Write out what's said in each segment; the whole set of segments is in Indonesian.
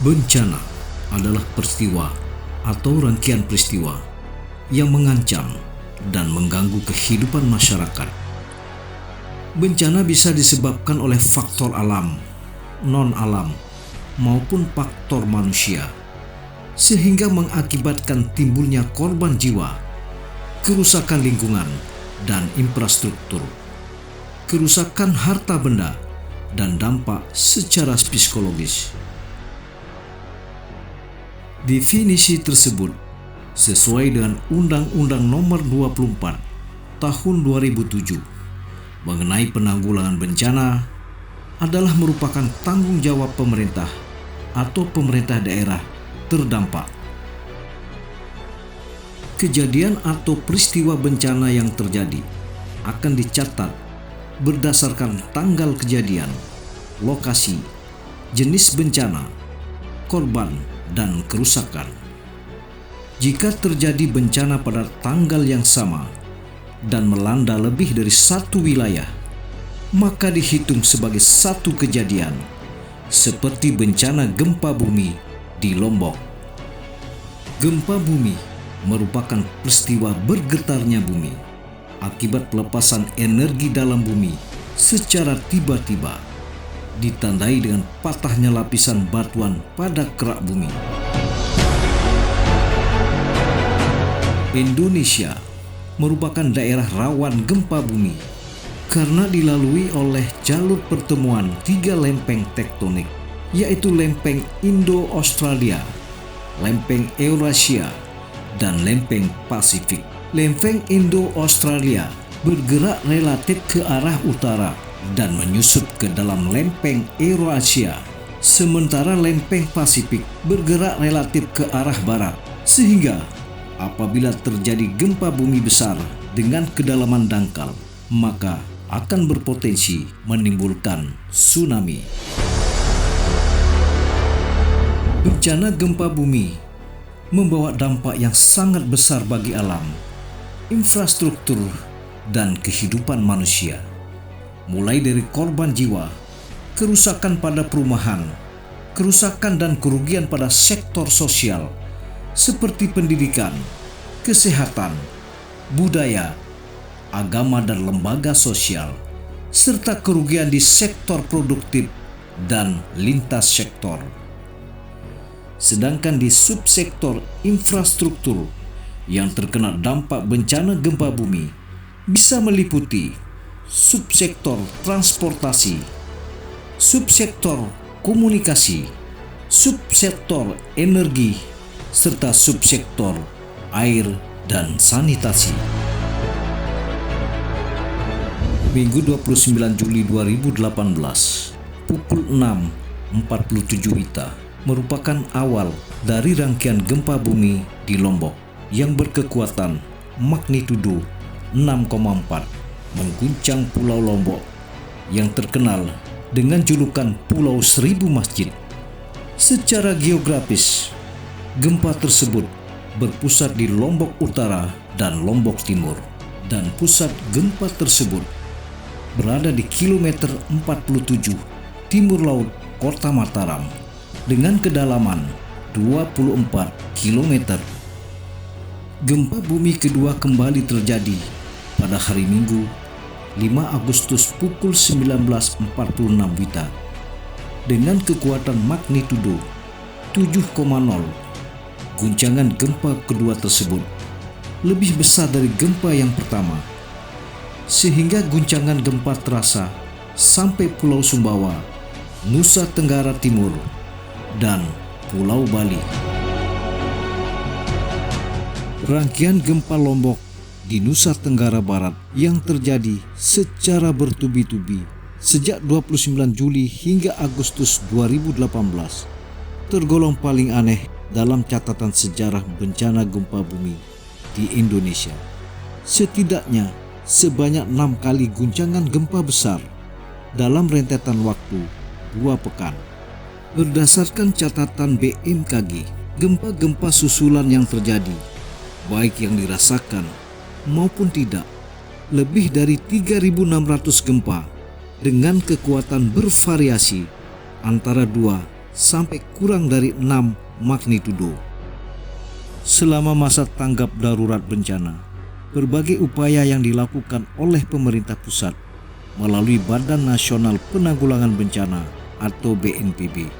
Bencana adalah peristiwa atau rangkaian peristiwa yang mengancam dan mengganggu kehidupan masyarakat. Bencana bisa disebabkan oleh faktor alam, non-alam, maupun faktor manusia, sehingga mengakibatkan timbulnya korban jiwa, kerusakan lingkungan dan infrastruktur, kerusakan harta benda, dan dampak secara psikologis. Definisi tersebut sesuai dengan Undang-Undang Nomor 24 Tahun 2007 mengenai penanggulangan bencana adalah merupakan tanggung jawab pemerintah atau pemerintah daerah terdampak. Kejadian atau peristiwa bencana yang terjadi akan dicatat berdasarkan tanggal kejadian, lokasi, jenis bencana, korban, dan kerusakan. Jika terjadi bencana pada tanggal yang sama dan melanda lebih dari satu wilayah, maka dihitung sebagai satu kejadian, seperti bencana gempa bumi di Lombok. Gempa bumi merupakan peristiwa bergetarnya bumi akibat pelepasan energi dalam bumi secara tiba-tiba, ditandai dengan patahnya lapisan batuan pada kerak bumi. Indonesia merupakan daerah rawan gempa bumi karena dilalui oleh jalur pertemuan tiga lempeng tektonik, yaitu lempeng Indo-Australia, lempeng Eurasia, dan lempeng Pasifik. Lempeng Indo-Australia bergerak relatif ke arah utara dan menyusup ke dalam lempeng Eurasia, sementara lempeng Pasifik bergerak relatif ke arah barat, sehingga apabila terjadi gempa bumi besar dengan kedalaman dangkal, maka akan berpotensi menimbulkan tsunami. Bencana gempa bumi membawa dampak yang sangat besar bagi alam, infrastruktur, dan kehidupan manusia. Mulai dari korban jiwa, kerusakan pada perumahan, kerusakan dan kerugian pada sektor sosial seperti pendidikan, kesehatan, budaya, agama dan lembaga sosial, serta kerugian di sektor produktif dan lintas sektor. Sedangkan di subsektor infrastruktur yang terkena dampak bencana gempa bumi bisa meliputi subsektor transportasi, subsektor komunikasi, subsektor energi, serta subsektor air dan sanitasi. Minggu 29 Juli 2018 pukul 6.47 WITA merupakan awal dari rangkaian gempa bumi di Lombok yang berkekuatan magnitudo 6,4 mengguncang Pulau Lombok yang terkenal dengan julukan Pulau Seribu Masjid. Secara geografis, gempa tersebut berpusat di Lombok Utara dan Lombok Timur, dan pusat gempa tersebut berada di kilometer 47 timur laut Kota Mataram dengan kedalaman 24 km. Gempa bumi kedua kembali terjadi pada hari Minggu 5 Agustus pukul 19.46 WITA dengan kekuatan magnitudo 7,0. Guncangan gempa kedua tersebut lebih besar dari gempa yang pertama, sehingga guncangan gempa terasa sampai Pulau Sumbawa, Nusa Tenggara Timur, dan Pulau Bali. Rangkaian gempa Lombok di Nusa Tenggara Barat yang terjadi secara bertubi-tubi sejak 29 Juli hingga Agustus 2018 tergolong paling aneh dalam catatan sejarah bencana gempa bumi di Indonesia. Setidaknya sebanyak 6 kali guncangan gempa besar dalam rentetan waktu 2 pekan. Berdasarkan catatan BMKG, gempa-gempa susulan yang terjadi, baik yang dirasakan maupun tidak, lebih dari 3.600 gempa dengan kekuatan bervariasi antara 2 sampai kurang dari 6 magnitudo. Selama masa tanggap darurat bencana, berbagai upaya yang dilakukan oleh pemerintah pusat melalui Badan Nasional Penanggulangan Bencana atau BNPB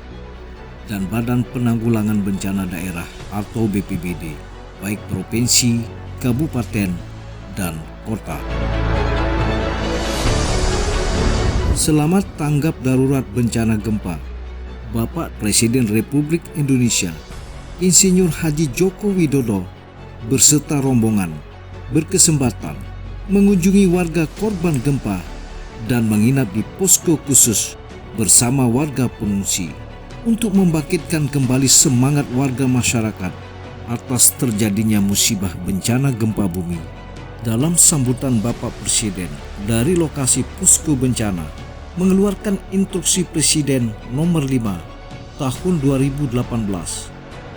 dan Badan Penanggulangan Bencana Daerah atau BPBD, baik provinsi, kabupaten, dan kota. Selama tanggap darurat bencana gempa, Bapak Presiden Republik Indonesia Insinyur Haji Joko Widodo berserta rombongan berkesempatan mengunjungi warga korban gempa dan menginap di posko khusus bersama warga pengungsi untuk membangkitkan kembali semangat warga masyarakat atas terjadinya musibah bencana gempa bumi. Dalam sambutan Bapak Presiden dari lokasi posko bencana mengeluarkan instruksi Presiden nomor 5 tahun 2018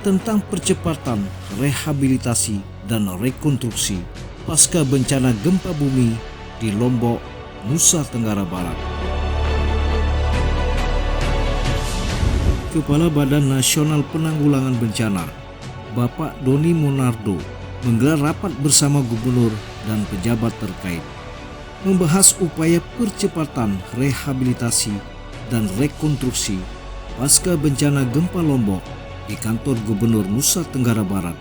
tentang percepatan rehabilitasi dan rekonstruksi pasca bencana gempa bumi di Lombok, Nusa Tenggara Barat. Kepala Badan Nasional Penanggulangan Bencana, Bapak Doni Monardo, menggelar rapat bersama gubernur dan pejabat terkait, membahas upaya percepatan rehabilitasi dan rekonstruksi pasca bencana gempa Lombok di kantor Gubernur Nusa Tenggara Barat.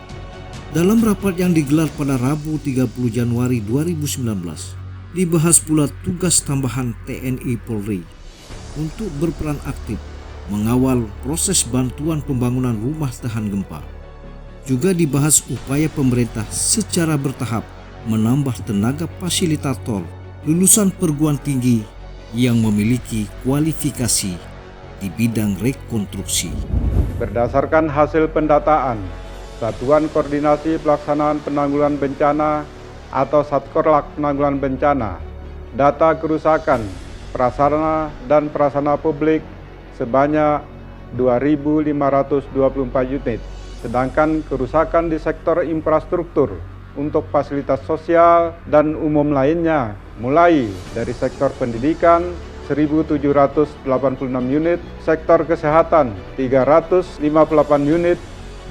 Dalam rapat yang digelar pada Rabu 30 Januari 2019, dibahas pula tugas tambahan TNI Polri untuk berperan aktif mengawal proses bantuan pembangunan rumah tahan gempa. Juga dibahas upaya pemerintah secara bertahap menambah tenaga fasilitator lulusan perguruan tinggi yang memiliki kualifikasi di bidang rekonstruksi. Berdasarkan hasil pendataan Satuan Koordinasi Pelaksanaan Penanggulangan Bencana atau Satkorlak Penanggulangan Bencana, data kerusakan prasarana dan prasarana publik sebanyak 2.524 unit, sedangkan kerusakan di sektor infrastruktur untuk fasilitas sosial dan umum lainnya mulai dari sektor pendidikan 1.786 unit, sektor kesehatan 358 unit,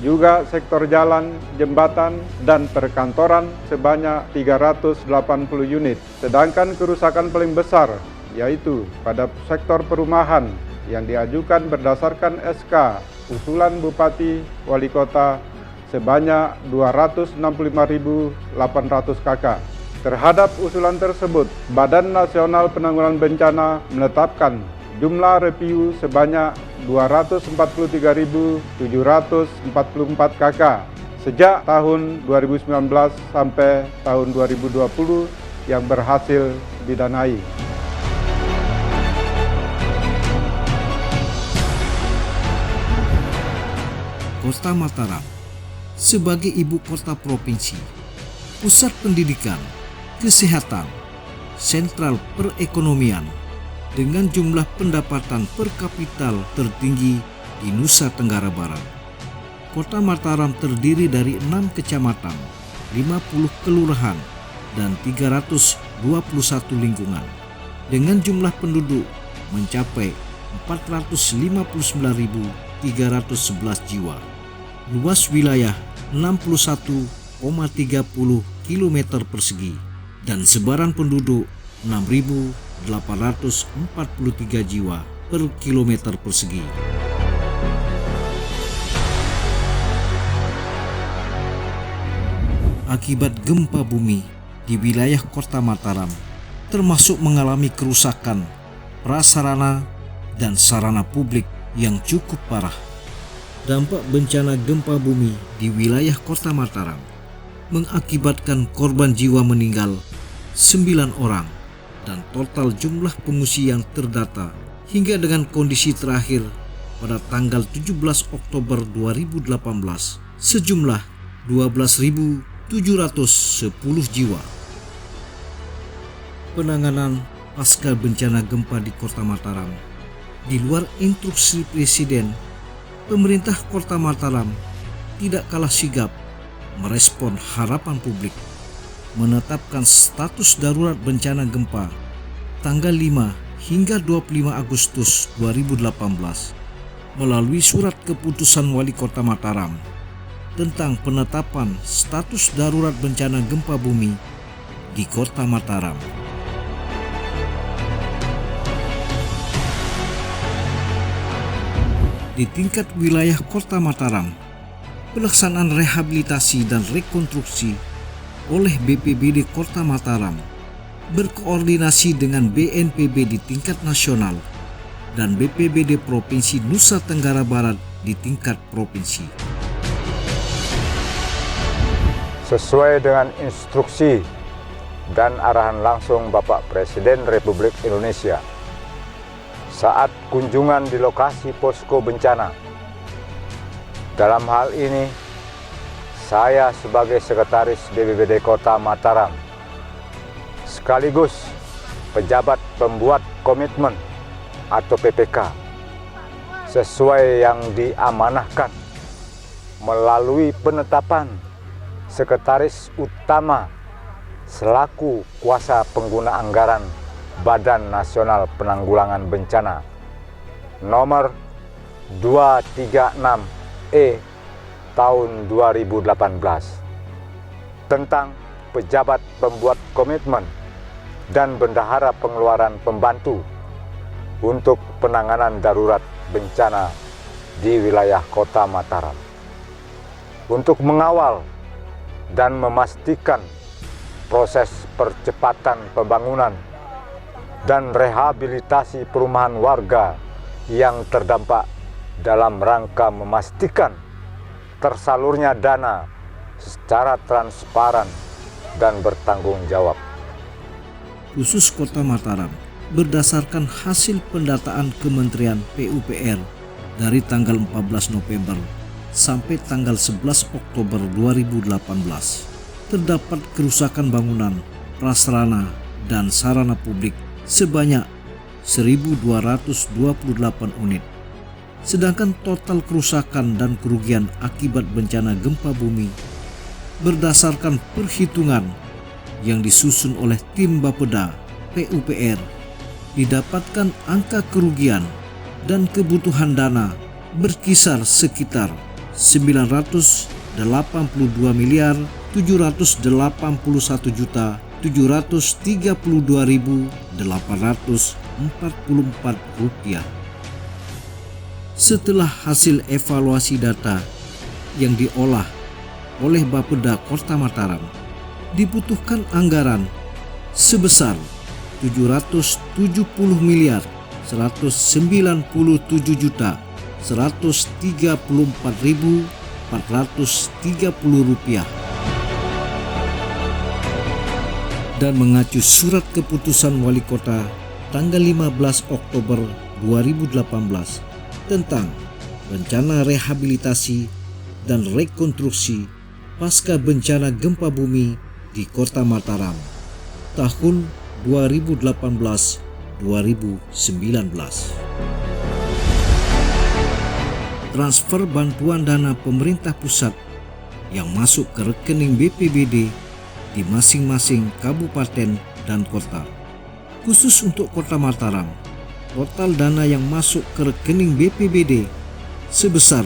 juga sektor jalan, jembatan, dan perkantoran sebanyak 380 unit. Sedangkan kerusakan paling besar yaitu pada sektor perumahan yang diajukan berdasarkan SK usulan Bupati Wali Kota sebanyak 265.800 KK. Terhadap usulan tersebut, Badan Nasional Penanggulangan Bencana menetapkan jumlah review sebanyak 243.744 KK sejak tahun 2019 sampai tahun 2020 yang berhasil didanai. Kota Mataram sebagai ibu kota provinsi, pusat pendidikan, kesehatan, sentral perekonomian dengan jumlah pendapatan per kapita tertinggi di Nusa Tenggara Barat. Kota Mataram terdiri dari 6 kecamatan, 50 kelurahan, dan 321 lingkungan dengan jumlah penduduk mencapai 459.311 jiwa. Luas wilayah 61,30 km persegi dan sebaran penduduk 6.843 jiwa per kilometer persegi. Akibat gempa bumi di wilayah Kota Mataram termasuk mengalami kerusakan prasarana dan sarana publik yang cukup parah. Dampak bencana gempa bumi di wilayah Kota Mataram mengakibatkan korban jiwa meninggal 9 orang dan total jumlah pengungsi yang terdata hingga dengan kondisi terakhir pada tanggal 17 Oktober 2018 sejumlah 12.710 jiwa. Penanganan pasca bencana gempa di Kota Mataram di luar instruksi Presiden, pemerintah Kota Mataram tidak kalah sigap merespon harapan publik, menetapkan status darurat bencana gempa tanggal 5 hingga 25 Agustus 2018 melalui surat keputusan Wali Kota Mataram tentang penetapan status darurat bencana gempa bumi di Kota Mataram. Di tingkat wilayah Kota Mataram, pelaksanaan rehabilitasi dan rekonstruksi oleh BPBD Kota Mataram berkoordinasi dengan BNPB di tingkat nasional dan BPBD Provinsi Nusa Tenggara Barat di tingkat provinsi. Sesuai dengan instruksi dan arahan langsung Bapak Presiden Republik Indonesia saat kunjungan di lokasi posko bencana. Dalam hal ini, saya sebagai Sekretaris BPBD Kota Mataram sekaligus pejabat pembuat komitmen atau PPK sesuai yang diamanahkan melalui penetapan Sekretaris Utama selaku kuasa pengguna anggaran Badan Nasional Penanggulangan Bencana nomor 236E tahun 2018 tentang pejabat pembuat komitmen dan bendahara pengeluaran pembantu untuk penanganan darurat bencana di wilayah Kota Mataram untuk mengawal dan memastikan proses percepatan pembangunan dan rehabilitasi perumahan warga yang terdampak dalam rangka memastikan tersalurnya dana secara transparan dan bertanggung jawab. Khusus Kota Mataram, berdasarkan hasil pendataan Kementerian PUPR dari tanggal 14 November sampai tanggal 11 Oktober 2018, terdapat kerusakan bangunan, prasarana, dan sarana publik sebanyak 1.228 unit. Sedangkan total kerusakan dan kerugian akibat bencana gempa bumi berdasarkan perhitungan yang disusun oleh tim Bapeda PUPR didapatkan angka kerugian dan kebutuhan dana berkisar sekitar 981.731.844 rupiah. Setelah hasil evaluasi data yang diolah oleh Bapeda Kota Mataram, dibutuhkan anggaran sebesar 770.194.430 rupiah. Dan mengacu surat keputusan Wali Kota tanggal 15 Oktober 2018 tentang rencana rehabilitasi dan rekonstruksi pasca bencana gempa bumi di Kota Mataram tahun 2018-2019. Transfer bantuan dana pemerintah pusat yang masuk ke rekening BPBD di masing-masing kabupaten dan kota. Khusus untuk Kota Mataram, total dana yang masuk ke rekening BPBD sebesar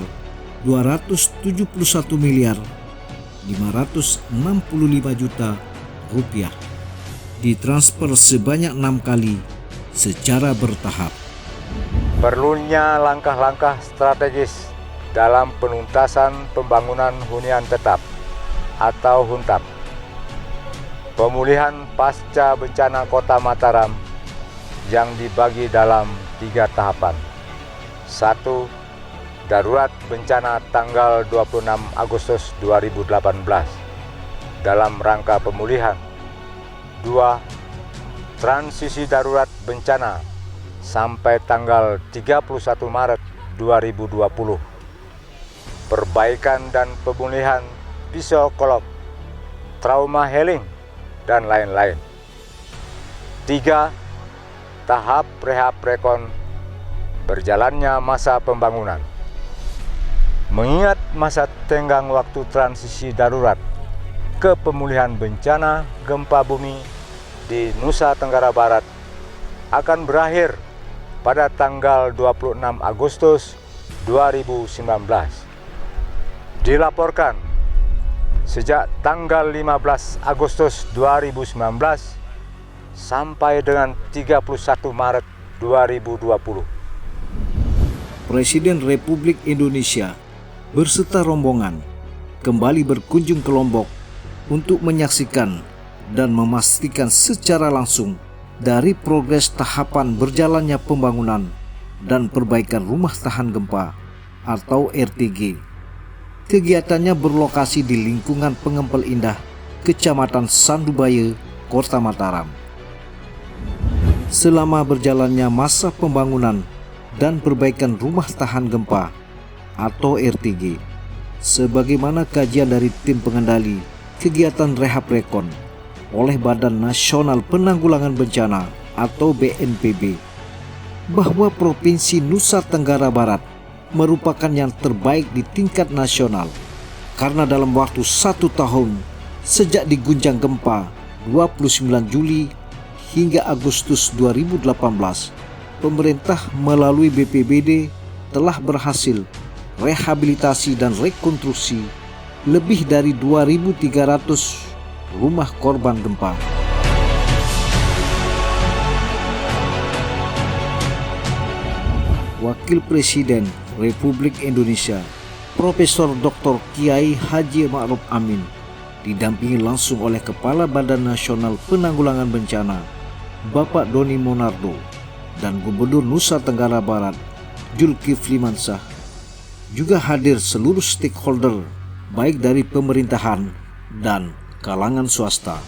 271.565.000.000 rupiah, ditransfer sebanyak 6 kali secara bertahap. Perlunya langkah-langkah strategis dalam penuntasan pembangunan hunian tetap atau HUNTAP. Pemulihan pasca bencana Kota Mataram yang dibagi dalam 3 tahapan. 1. Darurat bencana tanggal 26 Agustus 2018 dalam rangka pemulihan. 2. Transisi darurat bencana sampai tanggal 31 Maret 2020. Perbaikan dan pemulihan psikolog, trauma healing, dan lain-lain. 3. Tahap rehab rekon berjalannya masa pembangunan. Mengingat masa tenggang waktu transisi darurat ke pemulihan bencana gempa bumi di Nusa Tenggara Barat akan berakhir pada tanggal 26 Agustus 2019. Dilaporkan sejak tanggal 15 Agustus 2019 sampai dengan 31 Maret 2020. Presiden Republik Indonesia berserta rombongan kembali berkunjung ke Lombok untuk menyaksikan dan memastikan secara langsung dari progres tahapan berjalannya pembangunan dan perbaikan rumah tahan gempa atau RTG. Kegiatannya berlokasi di lingkungan Pengempel Indah, Kecamatan Sandubaya, Kota Mataram. Selama berjalannya masa pembangunan dan perbaikan rumah tahan gempa atau RTG, sebagaimana kajian dari tim pengendali kegiatan rehab rekon oleh Badan Nasional Penanggulangan Bencana atau BNPB, bahwa Provinsi Nusa Tenggara Barat merupakan yang terbaik di tingkat nasional karena dalam waktu 1 tahun sejak diguncang gempa 29 Juli hingga Agustus 2018, pemerintah melalui BPBD telah berhasil rehabilitasi dan rekonstruksi lebih dari 2.300 rumah korban gempa. Wakil Presiden Republik Indonesia Profesor Dr. Kiai Haji Ma'ruf Amin didampingi langsung oleh Kepala Badan Nasional Penanggulangan Bencana Bapak Doni Monardo dan Gubernur Nusa Tenggara Barat Zulkifli Mansah. Juga hadir seluruh stakeholder baik dari pemerintahan dan kalangan swasta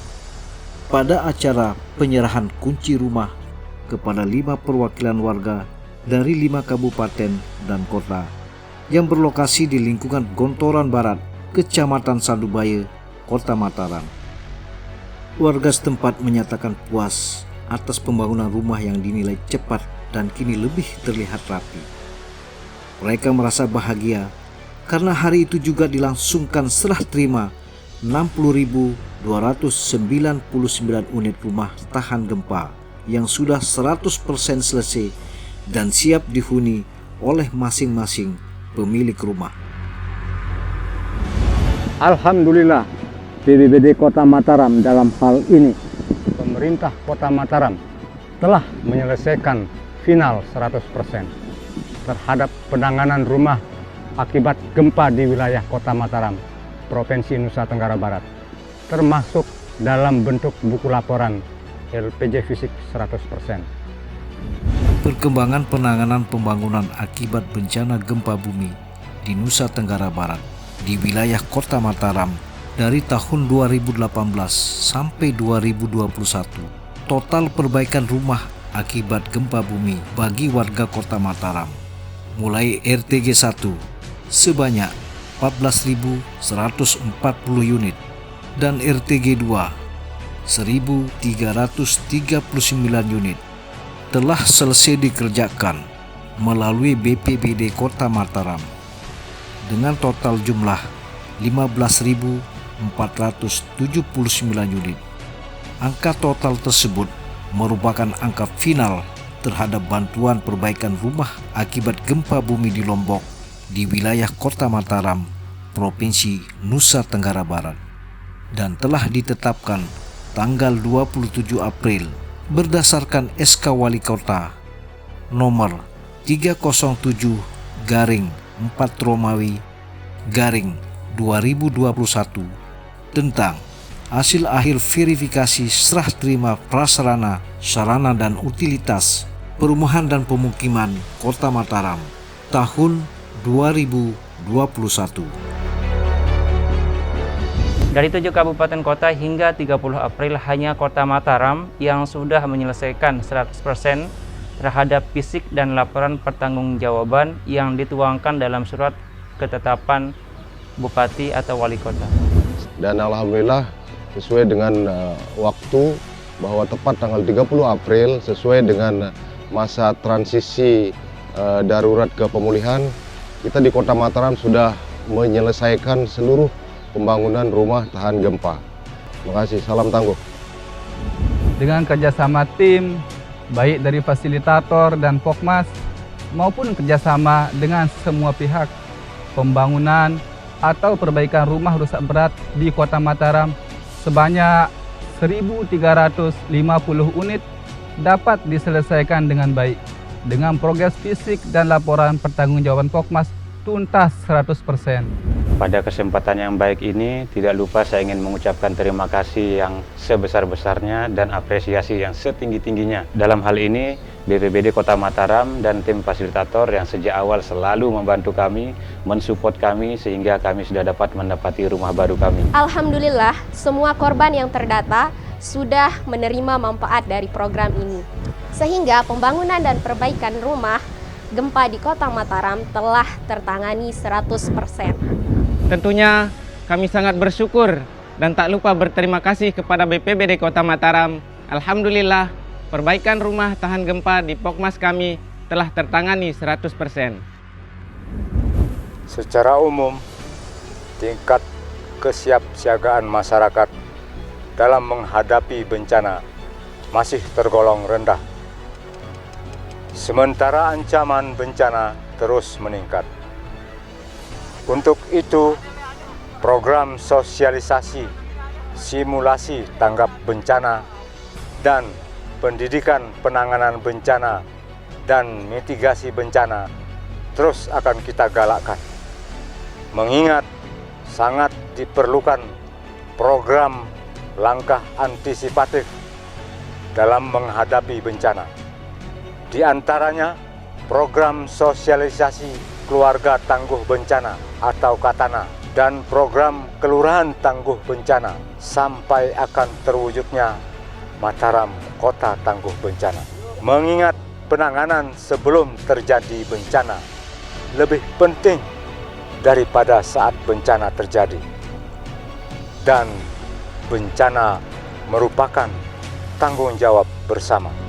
pada acara penyerahan kunci rumah kepada 5 perwakilan warga dari 5 kabupaten dan kota yang berlokasi di lingkungan Gontoran Barat, Kecamatan Sandubaya, Kota Mataram. Warga setempat menyatakan puas atas pembangunan rumah yang dinilai cepat dan kini lebih terlihat rapi. Mereka merasa bahagia karena hari itu juga dilangsungkan serah terima 60.299 unit rumah tahan gempa yang sudah 100% selesai dan siap dihuni oleh masing-masing pemilik rumah. Alhamdulillah, BPBD Kota Mataram dalam hal ini pemerintah Kota Mataram telah menyelesaikan final 100% terhadap penanganan rumah akibat gempa di wilayah Kota Mataram, Provinsi Nusa Tenggara Barat, termasuk dalam bentuk buku laporan LPJ Fisik 100%. Perkembangan penanganan pembangunan akibat bencana gempa bumi di Nusa Tenggara Barat di wilayah Kota Mataram dari tahun 2018 sampai 2021. Total perbaikan rumah akibat gempa bumi bagi warga Kota Mataram mulai RTG 1 sebanyak 14.140 unit dan RTG 2 1.339 unit telah selesai dikerjakan melalui BPBD Kota Mataram dengan total jumlah 15.479 unit. Angka total tersebut merupakan angka final terhadap bantuan perbaikan rumah akibat gempa bumi di Lombok di wilayah Kota Mataram, Provinsi Nusa Tenggara Barat, dan telah ditetapkan tanggal 27 April berdasarkan SK Wali Kota nomor 307/4-2021 tentang hasil akhir verifikasi serah terima prasarana, sarana dan utilitas perumahan dan pemukiman Kota Mataram tahun 2021. Dari 7 kabupaten kota hingga 30 April hanya Kota Mataram yang sudah menyelesaikan 100% terhadap fisik dan laporan pertanggungjawaban yang dituangkan dalam surat ketetapan Bupati atau Wali Kota. Dan alhamdulillah sesuai dengan waktu bahwa tepat tanggal 30 April sesuai dengan masa transisi darurat ke pemulihan, kita di Kota Mataram sudah menyelesaikan seluruh pembangunan rumah tahan gempa. Terima kasih, salam tangguh. Dengan kerjasama tim, baik dari fasilitator dan Pokmas, maupun kerjasama dengan semua pihak, pembangunan atau perbaikan rumah rusak berat di Kota Mataram sebanyak 1.350 unit dapat diselesaikan dengan baik, dengan progres fisik dan laporan pertanggungjawaban Pokmas tuntas 100%. Pada kesempatan yang baik ini, tidak lupa saya ingin mengucapkan terima kasih yang sebesar-besarnya dan apresiasi yang setinggi-tingginya. Dalam hal ini, BPBD Kota Mataram dan tim fasilitator yang sejak awal selalu membantu kami, mensupport kami, sehingga kami sudah dapat mendapati rumah baru kami. Alhamdulillah, semua korban yang terdata sudah menerima manfaat dari program ini. Sehingga pembangunan dan perbaikan rumah gempa di Kota Mataram telah tertangani 100%. Tentunya kami sangat bersyukur dan tak lupa berterima kasih kepada BPBD Kota Mataram. Alhamdulillah, perbaikan rumah tahan gempa di Pokmas kami telah tertangani 100%. Secara umum, tingkat kesiapsiagaan masyarakat dalam menghadapi bencana masih tergolong rendah. Sementara ancaman bencana terus meningkat. Untuk itu, program sosialisasi, simulasi tanggap bencana, dan pendidikan penanganan bencana dan mitigasi bencana terus akan kita galakkan. Mengingat sangat diperlukan program langkah antisipatif dalam menghadapi bencana. Di antaranya program sosialisasi keluarga tangguh bencana atau KATANA dan program kelurahan tangguh bencana sampai akan terwujudnya Mataram Kota Tangguh Bencana. Mengingat penanganan sebelum terjadi bencana lebih penting daripada saat bencana terjadi. Dan bencana merupakan tanggung jawab bersama.